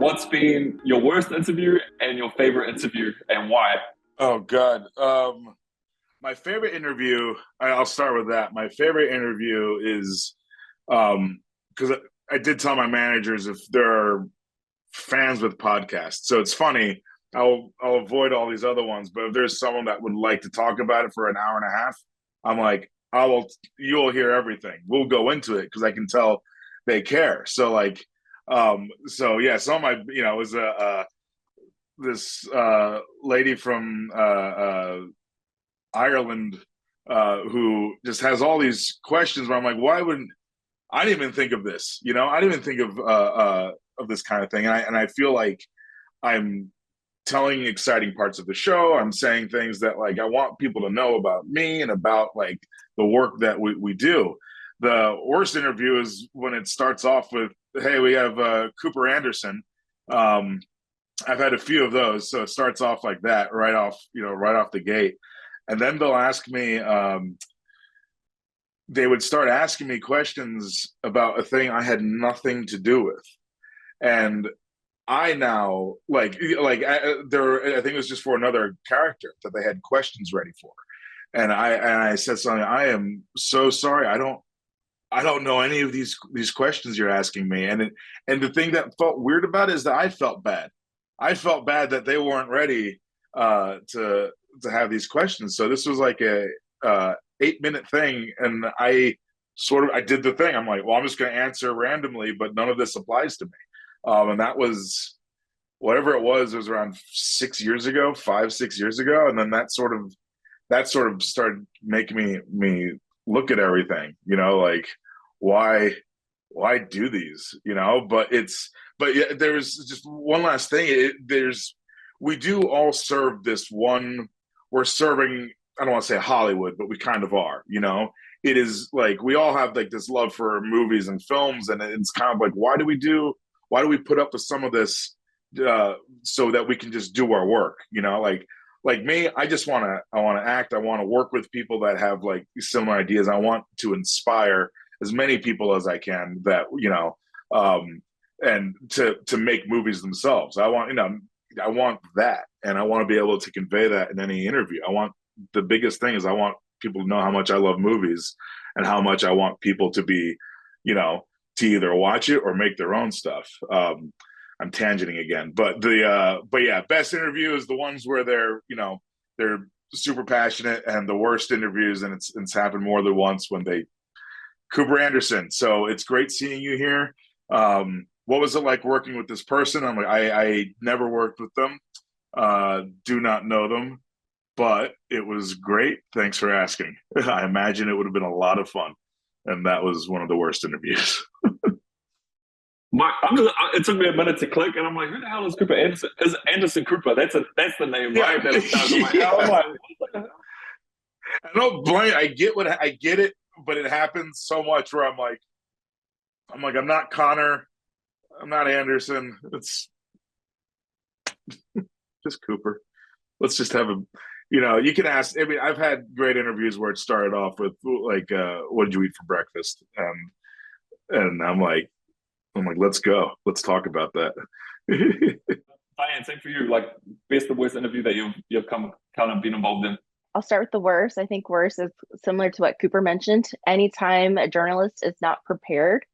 What's been your worst interview and your favorite interview, and why? Oh God. My favorite interview, I'll start with that. My favorite interview is because I did tell my managers if there are fans with podcasts. So it's funny. I'll avoid all these other ones, but if there's someone that would like to talk about it for an hour and a half, I'm like, you'll hear everything. We'll go into it because I can tell they care. So like, so yeah, some of my, it was this lady from Ireland who just has all these questions where I'm like, why wouldn't I didn't even think of this? I didn't even think of this kind of thing, and I feel like I'm telling exciting parts of the show. I'm saying things that like I want people to know about me and about like the work that we do. The worst interview is when it starts off with, "Hey, we have Cooper Anderson." I've had a few of those, so it starts off like that, right off the gate, and then they'll ask me. They would start asking me questions about a thing I had nothing to do with, and I now I think it was just for another character that they had questions ready for, and I said something. I am so sorry. I don't know any of these questions you're asking me, and the thing that felt weird about it is that I felt bad. I felt bad that they weren't ready to have these questions. So this was like a 8-minute thing, and I did the thing. I'm like, well, I'm just going to answer randomly, but none of this applies to me. And that was whatever it was. It was around 6 years ago, 5, 6 years ago, and then that sort of started making me look at everything. Like why do these? But yeah, there's just one last thing. We do all serve this one. We're serving. I don't want to say Hollywood, but we kind of are. It is like we all have like this love for movies and films, and it's kind of like why do we put up with some of this so that we can just do our work? Like me, I want to act. I want to work with people that have like similar ideas. I want to inspire as many people as I can that and to make movies themselves. I want that, and I want to be able to convey that in any interview. The biggest thing is I want people to know how much I love movies and how much I want people to be, to either watch it or make their own stuff. I'm tangenting again, but yeah, best interview is the ones where they're super passionate, and the worst interviews, and it's happened more than once when Cooper Anderson. So it's great seeing you here. What was it like working with this person? I'm like, I never worked with them, do not know them, but it was great. Thanks for asking. I imagine it would have been a lot of fun, and that was one of the worst interviews. It took me a minute to click, and I'm like, who the hell is Cooper Anderson? Is Anderson Cooper? That's the name, right? Yeah. I don't blame. I get it, but it happens so much where I'm like, I'm not Connor, I'm not Anderson. It's just Cooper. Let's just have you can ask. I mean, I've had great interviews where it started off with like, what did you eat for breakfast? And I'm like, let's go. Let's talk about that. Diane, same for you. Like, best and worst interview that you've kind of been involved in. I'll start with the worst. I think worst is similar to what Cooper mentioned. Anytime a journalist is not prepared,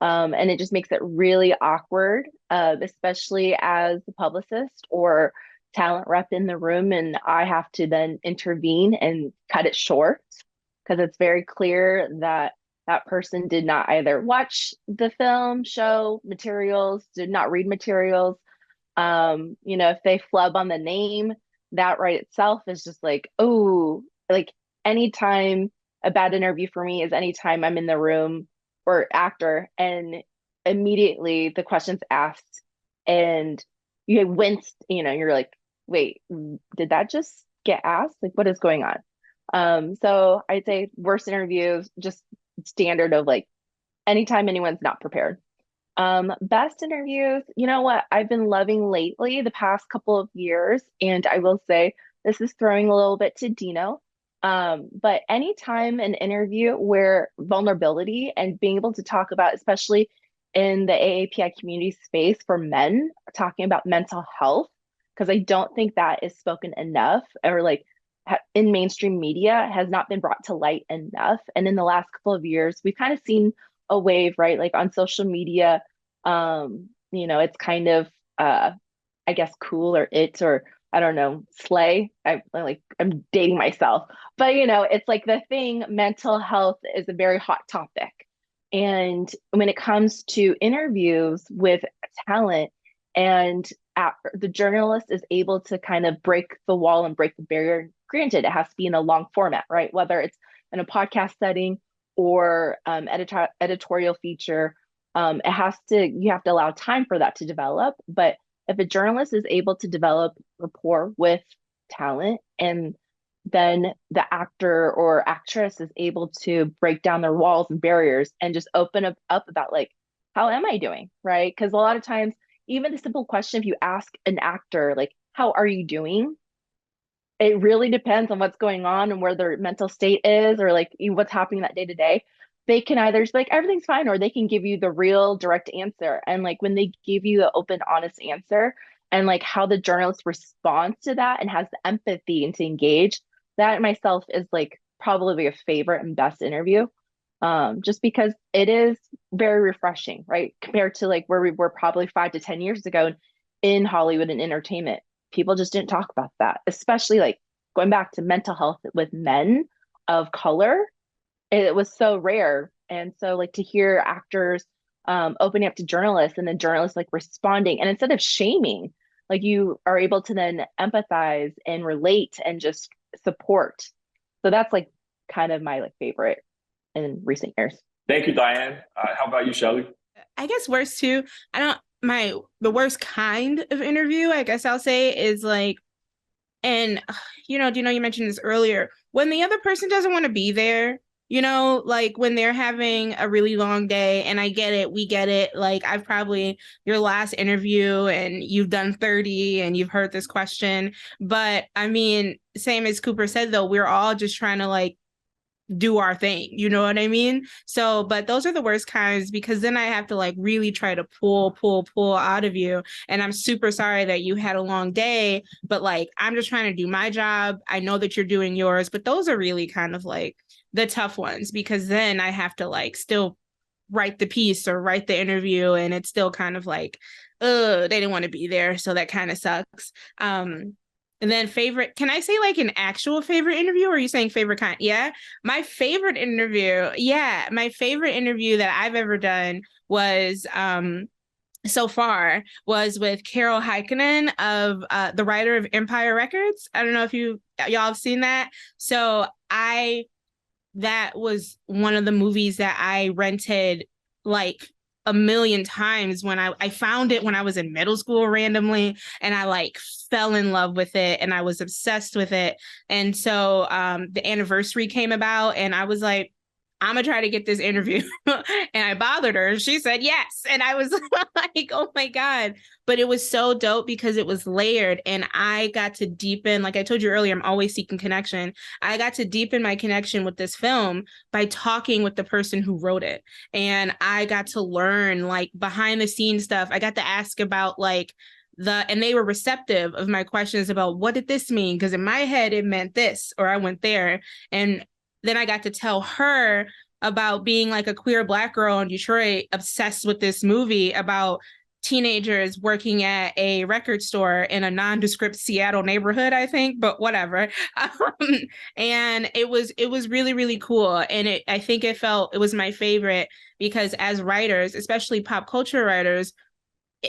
and it just makes it really awkward, especially as the publicist or talent rep in the room, and I have to then intervene and cut it short because it's very clear that that person did not either watch the film, show materials, did not read materials. If they flub on the name, that right itself is just like, oh, like anytime a bad interview for me is anytime I'm in the room or actor and immediately the question's asked and you winced, you're like, wait, did that just get asked? Like, what is going on? So I'd say worst interviews, just standard of like anytime anyone's not prepared. Best interviews, you know what I've been loving lately the past couple of years, and I will say this is throwing a little bit to Dino. But anytime an interview where vulnerability and being able to talk about, especially in the AAPI community space for men talking about mental health, because I don't think that is spoken enough, or like in mainstream media has not been brought to light enough. And in the last couple of years, we've kind of seen a wave, right? Like on social media, it's kind of I guess cool, or I don't know, slay. I'm dating myself, but it's like the thing, mental health is a very hot topic. And when it comes to interviews with talent, and the journalist is able to kind of break the wall and break the barrier. Granted, it has to be in a long format, right? Whether it's in a podcast setting or editorial feature, you have to allow time for that to develop. But if a journalist is able to develop rapport with talent, and then the actor or actress is able to break down their walls and barriers and just open up about like, how am I doing, right? Because a lot of times, even the simple question, if you ask an actor, like, how are you doing? It really depends on what's going on and where their mental state is, or like what's happening that day to day. They can either just be like, everything's fine, or they can give you the real direct answer. And like when they give you the open, honest answer, and like how the journalist responds to that and has the empathy and to engage, that myself is like probably a favorite and best interview. Just because it is very refreshing, right? Compared to like where we were probably 5 to 10 years ago in Hollywood and entertainment. People just didn't talk about that, especially like going back to mental health with men of color. It was so rare. And so like to hear actors opening up to journalists, and then journalists like responding, and instead of shaming, like you are able to then empathize and relate and just support. So that's like kind of my like favorite in recent years. Thank you, Diane. How about you, Shelli? I guess worst too. The worst kind of interview, I guess I'll say, is like, and you mentioned this earlier, when the other person doesn't want to be there, like when they're having a really long day. And I get it, we get it. Like I've probably your last interview and you've done 30 and you've heard this question. But I mean, same as Cooper said, though, we're all just trying to like do our thing, you know what I mean? So, but those are the worst kinds, because then I have to like really try to pull out of you. And I'm super sorry that you had a long day, but like, I'm just trying to do my job. I know that you're doing yours, but those are really kind of like the tough ones, because then I have to like still write the piece or write the interview, and it's still kind of like, they didn't want to be there. So that kind of sucks. And then favorite, can I say like an actual favorite interview, or are you saying favorite kind? Yeah. My favorite interview that I've ever done was so far was with Carol Heikkinen, of the writer of Empire Records. I don't know if y'all have seen that. So that was one of the movies that I rented like a million times when I found it when I was in middle school randomly, and I like fell in love with it and I was obsessed with it. And so the anniversary came about and I was like, I'm gonna try to get this interview. And I bothered her and she said yes. And I was like, oh my God. But it was so dope because it was layered, and I got to deepen, like I told you earlier, I'm always seeking connection. I got to deepen my connection with this film by talking with the person who wrote it. And I got to learn like behind the scenes stuff. I got to ask about like and they were receptive of my questions about what did this mean? Because in my head, it meant this, or I went there. And then I got to tell her about being like a queer Black girl in Detroit, obsessed with this movie about teenagers working at a record store in a nondescript Seattle neighborhood, I think, but whatever. And it was really, really cool. And I think it was my favorite because as writers, especially pop culture writers,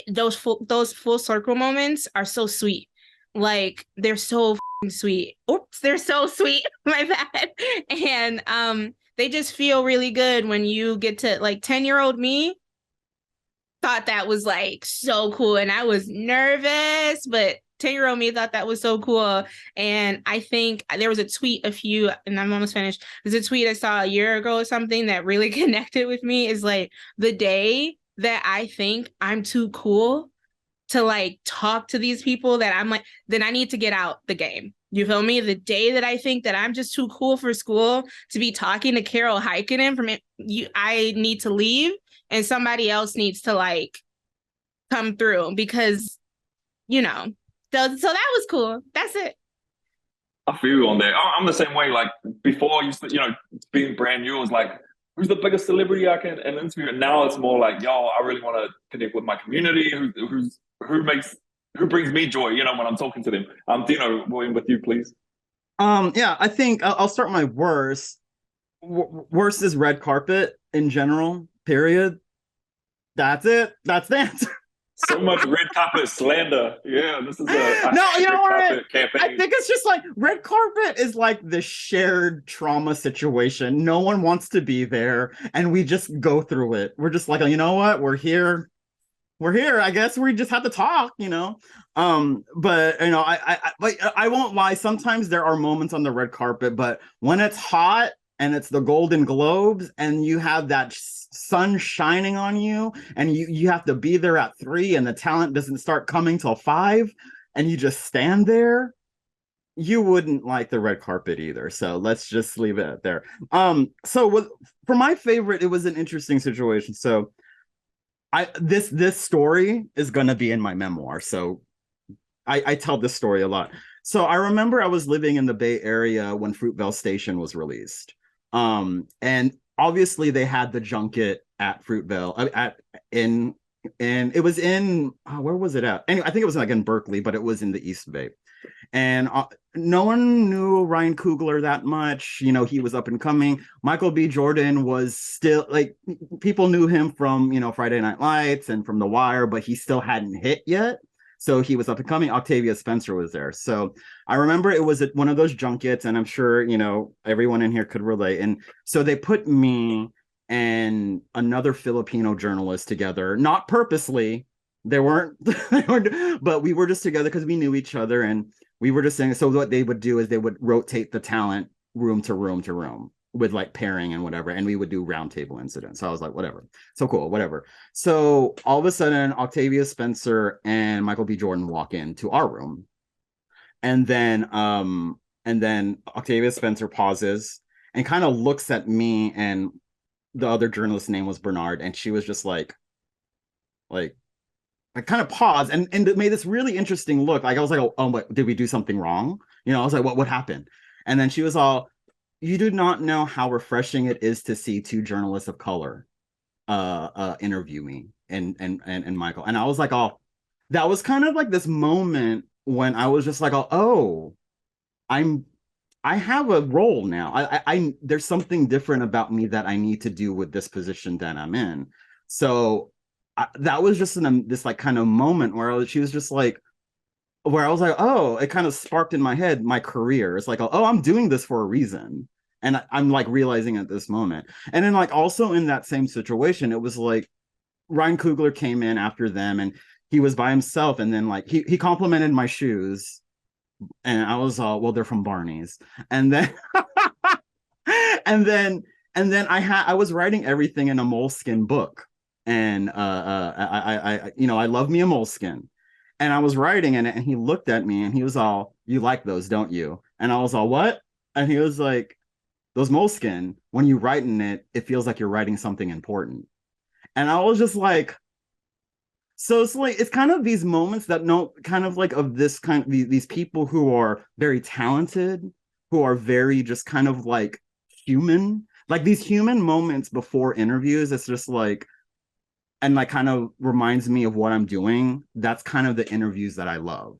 those full circle moments are so sweet. Like they're so sweet. Oops, they're so sweet. My bad. And they just feel really good when you get to like 10-year-old me thought that was like so cool, and I was nervous, but 10-year-old me thought that was so cool. And I think there was a tweet and I'm almost finished. There's a tweet I saw a year ago or something that really connected with me, is like the day that I think I'm too cool to like talk to these people, that I'm like, then I need to get out the game. You feel me? The day that I think that I'm just too cool for school to be talking to Carol Heikkinen I need to leave, and somebody else needs to like come through because, you know, so that was cool. That's it. I feel you on that. I'm the same way. Like before, I used to, being brand new, it was like, who's the biggest celebrity I can interview? And now it's more like, yo, I really want to connect with my community. Who brings me joy? When I'm talking to them. Dino, William, with you, please. Yeah, I think I'll start my worst. Worst is red carpet in general. Period. That's it. That's the answer. So much red carpet slander. Yeah, this is a no, you know what? campaign. I think it's just like red carpet is like the shared trauma situation. No one wants to be there, and we just go through it. We're just like, you know what? We're here. I guess we just have to talk, But I won't lie. Sometimes there are moments on the red carpet, but when it's hot and it's the Golden Globes and you have that sun shining on you and you have to be there at 3 and the talent doesn't start coming till 5 and you just stand there, you wouldn't like the red carpet either. So let's just leave it there. For my favorite, it was an interesting situation. So this story is going to be in my memoir. So I tell this story a lot. So I remember I was living in the Bay Area when Fruitvale Station was released. And obviously they had the junket at Fruitvale and it was in, where was it at? Anyway, I think it was like in Berkeley, but it was in the East Bay. And no one knew Ryan Coogler that much. He was up and coming. Michael B. Jordan was still like, people knew him from, Friday Night Lights and from The Wire, but he still hadn't hit yet. So he was up and coming. Octavia Spencer was there. So I remember it was at one of those junkets, and I'm sure, everyone in here could relate. And so they put me and another Filipino journalist together, not purposely. They weren't, but we were just together because we knew each other, and we were just saying. So what they would do is they would rotate the talent room to room to room with like pairing and whatever, and we would do roundtable incidents. So I was like, whatever, so cool, whatever. So all of a sudden, Octavia Spencer and Michael B. Jordan walk into our room, and then Octavia Spencer pauses and kind of looks at me, and the other journalist's name was Bernard, and she was just like. I kind of paused and it made this really interesting look. Like I was like, oh, what, did we do something wrong? I was like, what happened? And then she was all, you do not know how refreshing it is to see 2 journalists of color interview me and Michael. And I was like, oh, that was kind of like this moment when I was just like, oh, I have a role now. I there's something different about me that I need to do with this position that I'm in. So that was just this like kind of moment where she was just like, where I was like, oh, it kind of sparked in my head my career. It's like, oh, I'm doing this for a reason, and I'm like realizing at this moment. And then like also in that same situation, it was like Ryan Coogler came in after them, and he was by himself, and then like he complimented my shoes, and I was all, well, they're from Barney's, and then and then I was writing everything in a moleskin book. And I love me a moleskin, and I was writing in it, and he looked at me, and he was all, "You like those, don't you?" And I was all, "What?" And he was like, "Those moleskin. When you write in it, it feels like you're writing something important." And I was just like, so it's like it's kind of these moments that kind of like of this kind of these people who are very talented, who are very just kind of like human, like these human moments before interviews. It's just like. And like kind of reminds me of what I'm doing. That's kind of the interviews that I love.